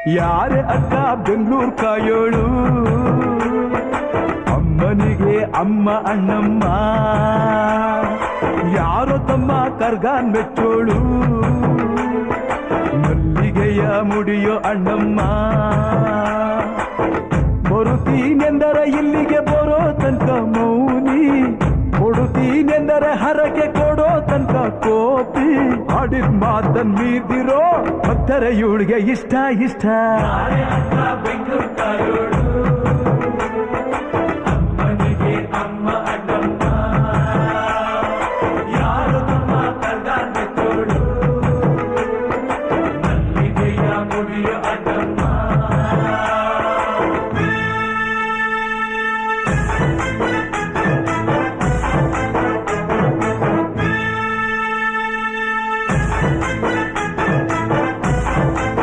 ಯಾರೇ ಅಕ್ಕ ಬೆಂಗಳೂರು ಕಾಯೋಳು, ಅಮ್ಮನಿಗೆ ಅಮ್ಮ ಅಣ್ಣಮ್ಮ, ಯಾರೋ ತಮ್ಮ ಕರ್ಗಾನ್ ಮೆಚ್ಚೋಳು, ಮಲ್ಲಿಗೆಯ ಮುಡಿಯೋ ಅಣ್ಣಮ್ಮ. ಬರುತ್ತೀನೆಂದರೆ ಇಲ್ಲಿಗೆ ಬರೋ ತನಕ ಮೌನಿ, ಕೊಡುತ್ತೀನೆಂದರೆ ಹರಕೆ ಕೊಡೋ ತನಕ ಕೋಪಿ. ಆಡಿದ ಮಾತನ್ ಮೀದಿರೋ ಭಕ್ತರ ಇವಳಿಗೆ ಇಷ್ಟ ಇಷ್ಟ. ಅಮ್ಮನಿಗೆ ಅಮ್ಮ ಅಣ್ಣಮ್ಮ, ಯಾರು ತಮ್ಮ ಕರ್ಗಾನ್ ಮೆಚ್ಚೋಳು, ಮಲ್ಲಿಗೆಯ ಮುಡಿಯೋ ಅಣ್ಣ.